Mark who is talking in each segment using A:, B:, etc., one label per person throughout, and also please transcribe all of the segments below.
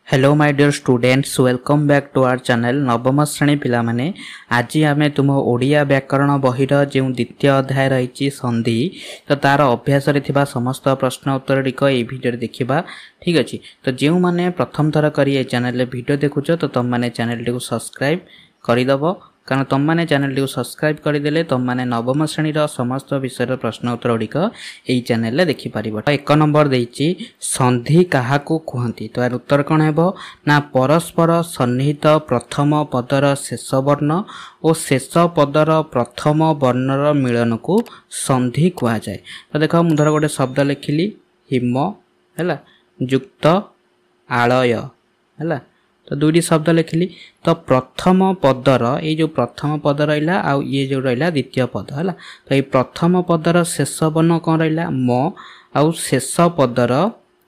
A: Hello my dear students welcome back to our channel नवम श्रेणी पिला माने आज आमे तुम ओडिया व्याकरण बहिर जो द्वितीय अध्याय रही संधि तो तार अभ्यास रे थिबा समस्त प्रश्न उत्तर टिक ए वीडियो देखिबा। ठीक अछि तो जो माने प्रथम थर करी ए चैनल रे वीडियो देखुछ तो तुम माने चैनल को सब्सक्राइब करिदबो कारण तुम माने चैनल को सब्सक्राइब करदेले तुम माने नवम श्रेणी समस्त विषय प्रश्न उत्तर गुड़िक यही चैनल रे देखि परिबो। एक नंबर देइछि संधि काहाकू कहंती तो यार उत्तर कोन हेबो ना परस्पर सन्निहित प्रथम पदर शेष वर्ण और शेष पदर प्रथम वर्णर मिलन को संधि कहा जाए। तो देखो मु धर गोटे शब्द लिखिली हिम हैला युक्त आलय हैला तो दुईटी शब्द लिखिली तो प्रथम पदर ये जो प्रथम पद रहा आ ये जो रहा द्वितीय पद है तो ये प्रथम पदर शेष वर्ण कौन रहा म आउ शेष पदर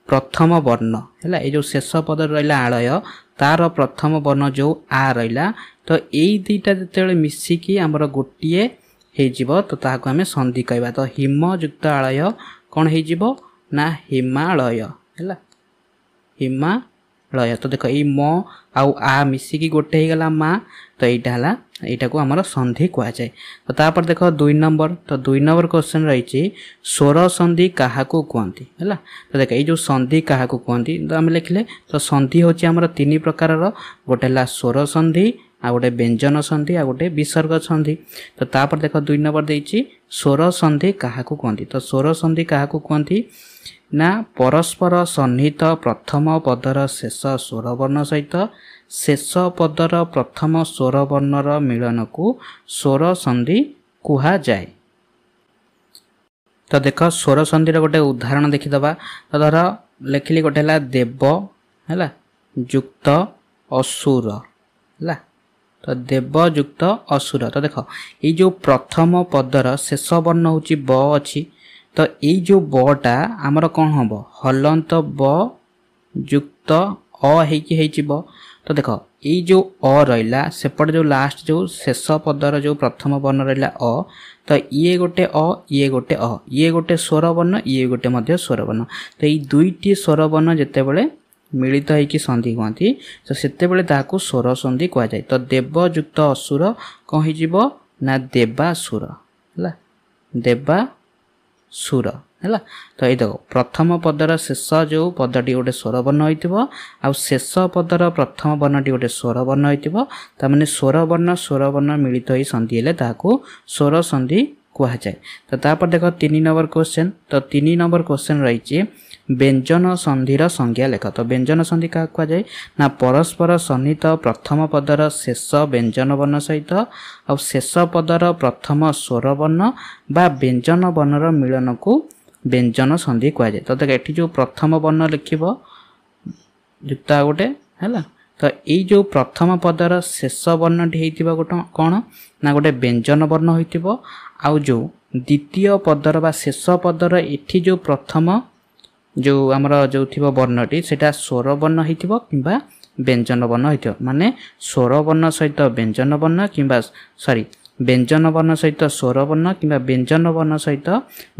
A: प्रथम वर्ण है ये जो शेष पद रहा आलय तार प्रथम वर्ण जो आ रहा तो यही दुईटा जो मिसिकी आमर गोटे हो तो ताको आमे संधि कहबा। तो हिम युक्त आलय कौन हो ना हिमालय है हिमालय। तो देख ये म आउ आ मिसिकी गोटे हो गला मा तो यहाँ है यहाँ को आमर संधि कह जाए। तो तापर देख दुई नंबर तो दुई नंबर क्वेश्चन रही स्वर संधि क्या कहती है। तो देख ये संधि क्या कहती तो आम लिखले तो संधि हूँ आमर तीन प्रकार गोटे है स्वर संधि आ गोटे व्यंजन संधि आ गोटे विसर्ग संधि। तो तापर देख दुई नंबर देछि स्वर संधि क्या कहती तो स्वर संधि क्या कहती ना परस्पर सन्निहित प्रथम पदर शेष स्वर वर्ण सहित शेष पदर प्रथम स्वर वर्णर मिलन को स्वर संधि कहा जाए। तो देख स्वर संधि गोटे उदाहरण देखीदबा तो धर लिखिली गोटे है देव है युक्त असुर है तो देव युक्त असुर। तो देख ये जो प्रथम पदर शेष वर्ण हूँ ब अच्छी तो ये जो बटा आमर कौन हम हलंत ब युक्त अ ब। तो देख ये जो अ रहा सेपट जो लास्ट जो शेष पदर जो प्रथम वर्ण रहा अ तो ये गोटे अ ये गोटे अ ये गोटे स्वर वर्ण ये गोटे मध्य स्वर वर्ण तो ये दुईटी स्वर वर्ण जिते बड़े मिलित होइकी संधि कहती तो सेते बड़े ताकू स्वर संधि कह जाए। तो देव युक्त असुर कौन हो ना देवासुर है देवासुर है। तो ये देखो प्रथम पदर शेष जो पदटी गोटे स्वर वर्ण होइतिबो आ शेष पदर प्रथम वर्णटी गोटे स्वर वर्ण होइतिबो तामाने स्वर वर्ण मिलित होई संधि हेले ताकू स्वर संधि कह जाए। तो तापर देख तीन नंबर क्वेश्चन तो तीन नंबर क्वेश्चन रही व्यंजन संधिर संज्ञा लेख। तो व्यंजन संधि क्या कह जाए ना परस्पर सन्निहित प्रथम पदर शेष व्यंजन वर्ण सहित और शेष पदर प्रथम स्वर वर्ण बा व्यंजन वर्णर मिलन को व्यंजन संधि कह जाए। तो देख ये जो प्रथम वर्ण लिखिब युक्त गोटे है तो ये जो प्रथम पदर शेष वर्णटी गोटे कौन ना गोटे व्यंजन वर्ण हो आउ जो द्वितीय पदर बा शेष पदर एठी जो प्रथम जो आमर जो थिबो वर्णटी सेटा स्वर वर्ण होइतिबो किंबा व्यंजन वर्ण होइतिबो माने स्वर वर्ण सहित व्यंजन वर्ण किंबा सॉरी व्यंजन वर्ण सहित स्वर वर्ण किंबा व्यंजन वर्ण सहित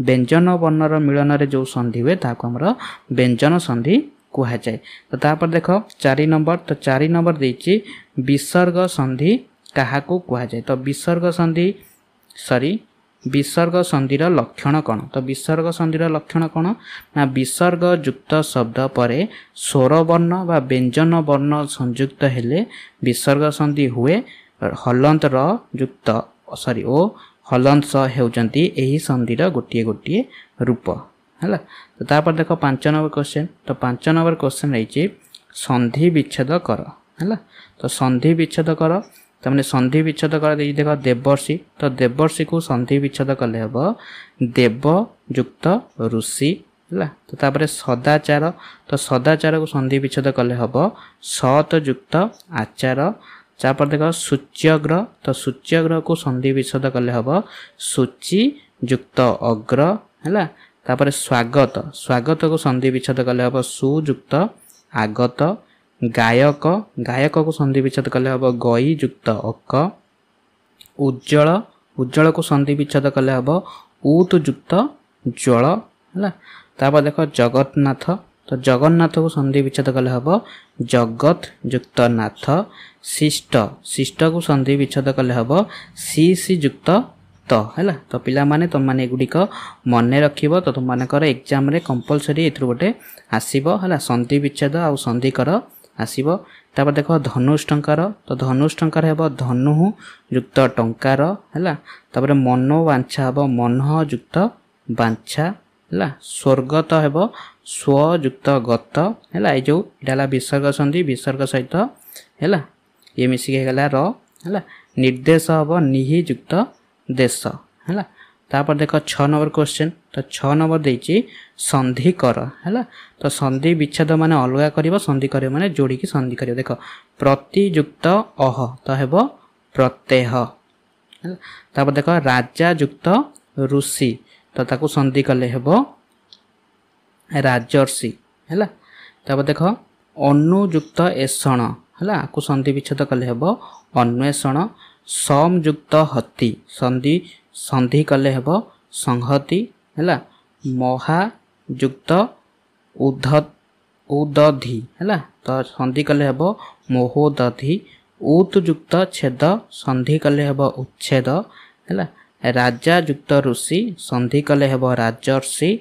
A: व्यंजन वर्णर मिलन रे जो संधि हुए ताको हमर व्यंजन संधि कहा जाए। तो तापर देख 4 नंबर तो 4 नंबर देछि विसर्ग संधि काहाकू कहा जाए। तो विसर्ग संधि सॉरी विसर्ग संधिर लक्षण कौन तो विसर्ग संधिर लक्षण कौन ना विसर्ग युक्त शब्द परे स्वर वर्ण बा व्यंजन वर्ण संयुक्त हेले विसर्ग संधि हुए हलंत र युक्त सॉरी ओ हलंत स हेउचंती एही संधिर गोटिए गोटिए रूप है। तो तापर देख 5 नंबर क्वेश्चन तो 5 नंबर क्वेश्चन रही संधि विच्छेद कर है। तो संधि विच्छेद कर तमने संधि विच्छेद कर देख देवर्षि तो देवर्षि को संधि विच्छेद कले हम देव युक्त ऋषि है। तो तापर सदाचार तो सदाचार को संधि विच्छेद कले हम सत युक्त आचार। तापर देख सूच्यग्र तो सूच्यग्र को संधि विच्छेद कले हम सूचि युक्त अग्र है। तापर स्वागत स्वागत को संधि विच्छेद कले हम सुयुक्त आगत। गायक गायक को संधि विच्छेद कले हम गई युक्त अक। उज्जवल उज्जवल को संधि विच्छेद कले हम ऊत युक्त ज्वल है। तापर देख जगन्नाथ तो जगन्नाथ को संधि विच्छेद कले हम जगत युक्त नाथ। शिष्ट शिष्ट को संधि विच्छेद कले हम सी युक्त त है। तो पिला माने तुम माने गुड़िक मन रखिब। तो तुम मानकर एग्जाम रे कंपलसरी एथुर गोटे आसीबो है संधि विच्छेद आ संधि कर आसीबो। तापर देख धनुष टंकार। तो धनुष टंकार हेब धनु युक्त टंकार है। तापर मन वांछा हेब मन युक्त बांछा है। स्वर्गत हेब स्व युक्त गत है। ये जो इटा विसर्ग संधि विसर्ग सहित है ये मिसिक गला र है। निर्देश हेब निहि युक्त देश है। तापर देख 6 नंबर क्वेश्चन। तो 6 नंबर देछि संधि कर है। तो संधि विच्छेद माने अलगा करिवो संधि करिवो माने जोड़ी की संधि करिवो। देख प्रतियुक्त अह तो हेबो प्रत्यय है। तापर देख राजा युक्त ऋषि तो ताकू संधि कले हेबो राजर्षि है। तापर देख अनुयुक्त एषण है आकु संधि विच्छेद कले हेबो अन्वेषण। समयुक्त हति संधि संधि कले हेबो संहति है। महायुक्त उदधि है तो संधि कले हेबो मोहोदधि। उतयुक्त छेद संधि कले हेबो उच्छेद है। राजा युक्त ऋषि संधि कले हेबो राजर्षि।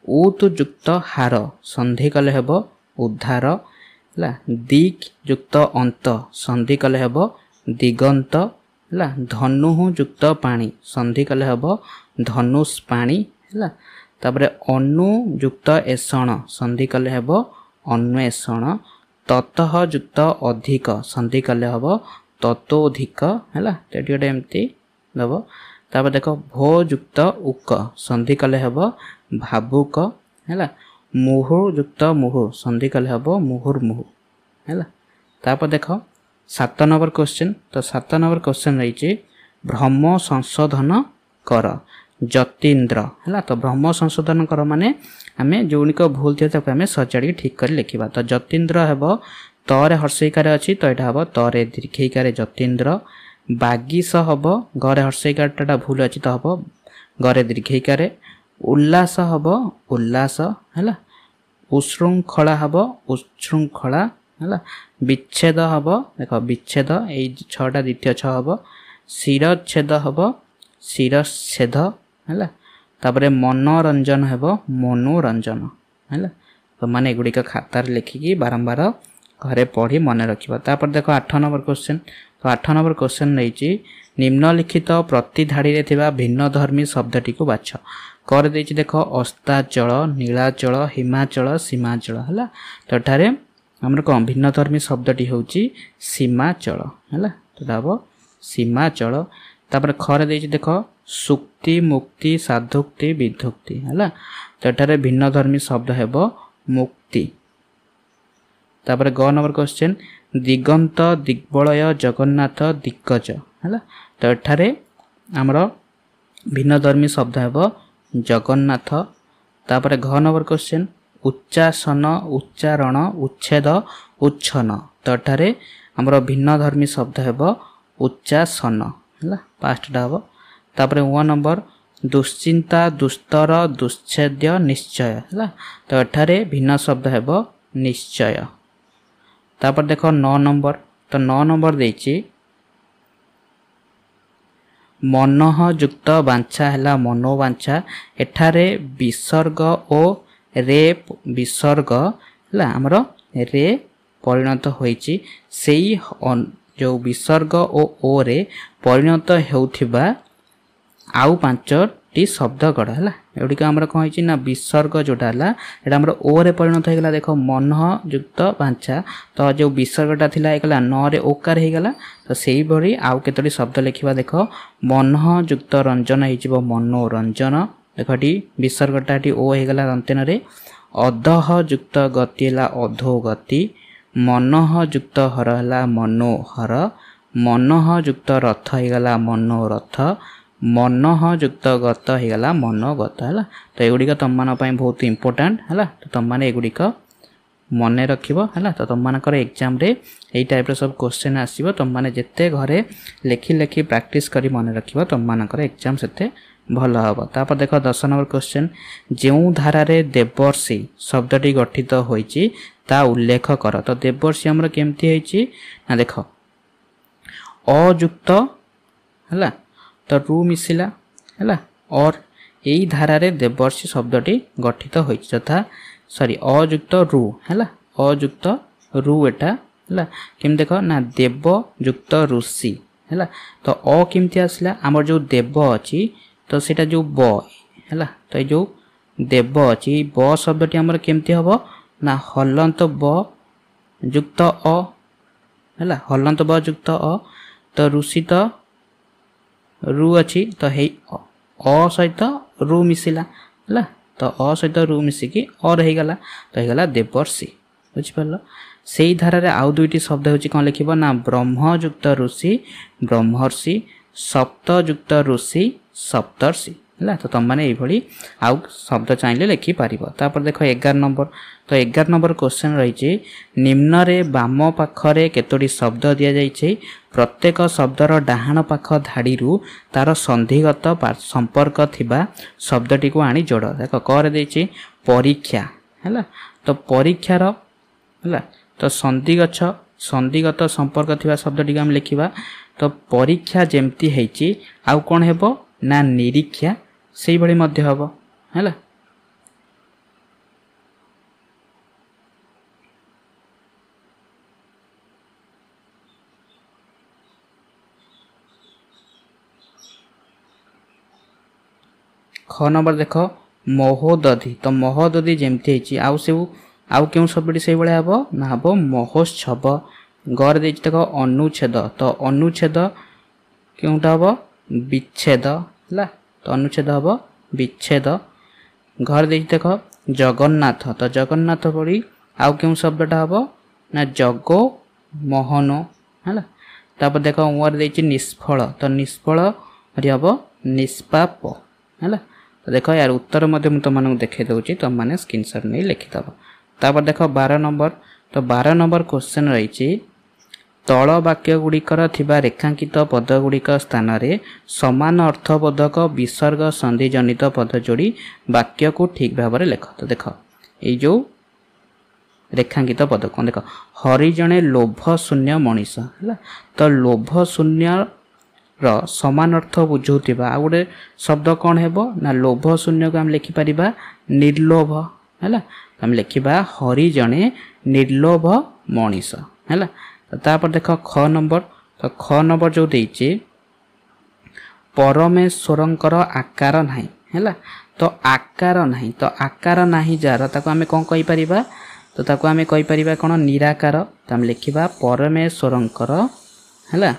A: उतयुक्त हार संधि कले हेबो उद्धार है। दिक् युक्त अंत संधि कले हेबो दिगंत है। धनु युक्त पानी संधि कले हेबो धनुष पानी है। तापर अनु युक्त एषण संधि कले हेबो अन्वेषण। ततः युक्त अधिक संधि कले हेबो ततोधिक है। गोटे एमती दब। तापर देख भो युक्त उक संधि कले हेबो भावुक है। मुहुर युक्त मुहु संधि कले हेबो मुहुर्मुहु है। तापर देख 7 नंबर क्वेश्चन। तो 7 नंबर क्वेश्चन रही भ्रम संशोधन कर जतीन्द्र है। तो भ्रम संशोधन कर माने आम जोनिक भूल थी आम सजाड़ी ठीक कर लिखा। तो जतीन्द्र हेब तरे हर्षईकार अच्छी तो यहाँ हम तरे दीर्घईकार जतीन्द्र। बागिस हम गरे हर्षईकार भूल अच्छी तो हम गरे दीर्घईकार। उल्लास हम उल्लास है। उशृंखला हम उच्छृंखला है। विच्छेद हम देख विच्छेद यही 6टा द्वितीय 6 हम। शिरच्छेद हम शिरच्छेद है। तापर मनोरंजन हेब मनोरंजन है। तो माने एगुड़िक खातार लिखिकी बारंबार घरे पढ़ी मन रखिबा। तापर देख 8 नंबर क्वेश्चन। तो 8 नंबर क्वेश्चन नहीं निम्नलिखित प्रति धाड़ी रे थिबा भिन्न धर्मी शब्दटी को बाछ। कर देछि देख अस्ताचल नीलाचल हिमाचल सीमाचल है। तो एठारे हमर कौन भिन्न धर्मी शब्दटी होची सीमाचल है। तो हम सीमाचल। तापर खरे देछि देख सुक्ति मुक्ति साधुक्ति विधुक्ति है। तो एठारे भिन्न धर्मी शब्द हेब मुक्ति। तापर ग नंबर क्वेश्चन दिगंत दिग्बलय जगन्नाथ दिग्गज है। तो एठारे हमर भिन्न धर्मी शब्द हेब जगन्नाथ। तापर घ नंबर क्वेश्चन उच्चासन उच्चारण उच्छेद उच्छन। तो एठारे हमर भिन्न धर्मी शब्द हेब उच्चासन है पास्टटा हम। तापर 1 नंबर दुश्चिंता दुस्तर दुश्छेद्य निश्चय है। तो एठारे भिन्न शब्द हेब निश्चय। तापर देख 9 नंबर। तो 9 नंबर देछि मनः युक्त बांछा है मनोवांछा। एठारे विसर्ग ओ रे विसर्ग है आमर रे परिणत होइछि। सेई जो विसर्ग ओ रे परिणत होउथिबा आउ 5टी शब्द गढ़ है। एगुड़िक आमर कौन होइछि ना विसर्ग जोटा है यहाँ आमर ओ रे परिणत होगला। देख मन युक्त बांछा तो जो विसर्गटा थिला एकला न रे ओकार होगला। तो सेही भरी आउ केतोटी शब्द लिखिबा। देख मन युक्त रंजन होइजिबो मनोरंजन। देखटी विसर्गटा ओ होगला रंतेन रे। अधः युक्त गति है अधोगति। मनः युक्त हर है मनोहर। मनः युक्त रथ होगला मनोरथ। मनः युक्त गत होगला मनोगत है। तो एगुड़िक तुम मान बहुत इंपोर्टाट है। तो तुम मैंने एगुड़िक मन रखिब है। तो तुम मानकर एग्जाम रे यही टाइप सब क्वेश्चन आसीबो। तुम माने जेते घरे लेखि लेखि प्रैक्टिस करी मन रखिब तुम मानकर एग्जाम सेते भल हम। तापर देख 10 नंबर क्वेश्चन जो धारा देवर्षि शब्दटी गठित होईची ता उल्लेख कर। तो देवर्षि हमर केमती होईची ना देख अयुक्त है तो रु मिसिला है और यही धारा देवर्षि शब्दटी गठित होईची तथा सॉरी अयुक्त रु है अयुक्त रु एटा है केम देख ना देव युक्त ऋषि है तो अ केमती आसला आमर जो देव अच्छी तो सेटा जो ब है तो ये जो देव अच्छी ब शब्दटी आमर केमती हम ना हलंत ब युक्त अ है हलंत ब युक्त अ तो ऋषि तो रु अच्छी तो हे अ सहित रु मिसिला है तो अ सहित रु मिसिकी अ रहीगला तो होगा देवर्षि बुझिपार से ही धारा आउ दुईटी शब्द होची कौन लिखिब ना ब्रह्मयुक्त ऋषि ब्रह्मर्षि सप्तयुक्त ऋषि सप्तर्षि है तो तुम मैंने ये आउ शब्द चाहिए लिखिपार। तापर देख 11 नंबर तो 11 नंबर क्वेश्चन रही निम्न रे बाम पाखरे केतोटी शब्द दि जाइए प्रत्येक शब्दर डाहाण पाख धाड़ी तार संधिगत संपर्क थिबा शब्दटी को आनी जोड़। देख कर देछि परीक्षा है तो परीक्षार है तो संधिगत संपर्क थिबा शब्दटी आम लिखिबा तो परीक्षा जेमती हेची आउ कोन हेबो ना निरीक्षा सेही भली मध्य हबो हैला। ख नंबर देख महोदधि तो महोदधि जेमती हेची आउ से आउ क्यों शब्दटी से भाया हम ना हम महोत्सव। घर दे देख अनुच्छेद तो अनुच्छेद क्योंटा हम विच्छेद है तो अनुच्छेद हम विच्छेद। घर दे देख जगन्नाथ तो जगन्नाथ पड़ी आउ क्यों शब्दटा हम ना जग मोहन है तापर देख उर दे निष्फल तो निष्फल हम निष्पाप है तो देख यार उत्तर मुझे तुम देखे दूसरी तुम मैंने स्क्रीनशॉट नहीं लिखिदेव। तापर देख 12 नंबर तो 12 नंबर क्वेश्चन रही तल वाक्य गुड़िकर थिबा रेखांकित पद गुड़िक स्थान रे समान अर्थबोधक विसर्ग संधि जनित पद जोड़ी वाक्य को ठीक भाव में लेख। तो देख ये जो रेखांकित पद कौन देख हरि जणे लोभ शून्य मनीष है तो लोभ शून्य समान अर्थ बुझुवा आ गोटे शब्द कौन है ना लोभ शून्य को आम लिखिपर निर्लोभ है आम लिखा हरि जणे निर्लोभ मनीष है। तापर देख ख नंबर तो ख नंबर जो देछि परमेश्वरंकर आकार नाही है तो आकार नाही तो आकार नाही जार ताको आमे कोन कहि परिबा तो ताको आमे कहि परिबा कोन निराकार तो आम लिखिबा परमेश्वरंकर है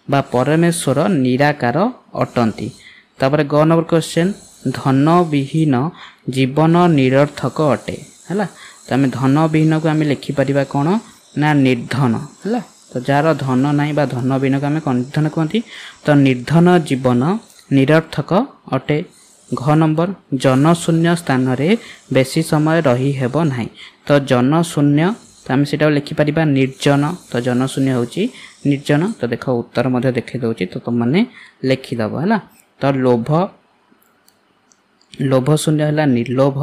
A: बा परमेश्वर निराकार अटंती। तापर ग नंबर क्वेश्चन धन विहीन जीवन निरर्थक अटे है तो आम धन विहीन को आम लिखिपर कौन ना निर्धन है तो जार धन ना बा धन विहीन को आम कौन निर्धन कहती तो निर्धन जीवन निरर्थक अटे। घ नंबर जनशून्य स्थान रे बेसी समय रही हेब ना तो जनशून्य तो आम से लिखिपर निर्जन तो जनशून्य होची निर्जन। तो देख उत्तर मध्य देखे दूसरी तो तुम मैंने लिखिदेव है तो लोभ शून्य है निर्लोभ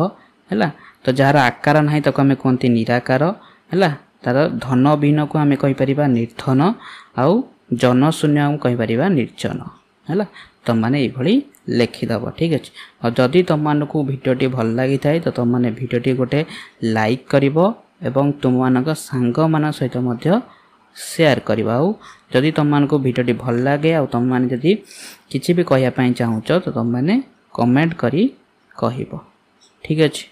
A: है तो जार आकार ना तो आम कहते निराकार है तार धन विहीन को आम कहीपर निर्धन आउ जनशून्य कहीपर निर्जन है तुम मैंने ये लिखिदेव ठीक अच्छे। और जदि तुम मानक भिडियोटी भल लगी थाए तो तुम मैंने भिडियोटी गोटे लाइक करिवो एवं तुम मानक सांग मान सहित मध्य शेयर करवा। जदि तुम मानक भिडियोटी भल लगे आ तुम मैंने जदि किसी भी कहवाई चाहूच तो तुम मैंने कमेंट करी कहिबो ठीक अच्छे।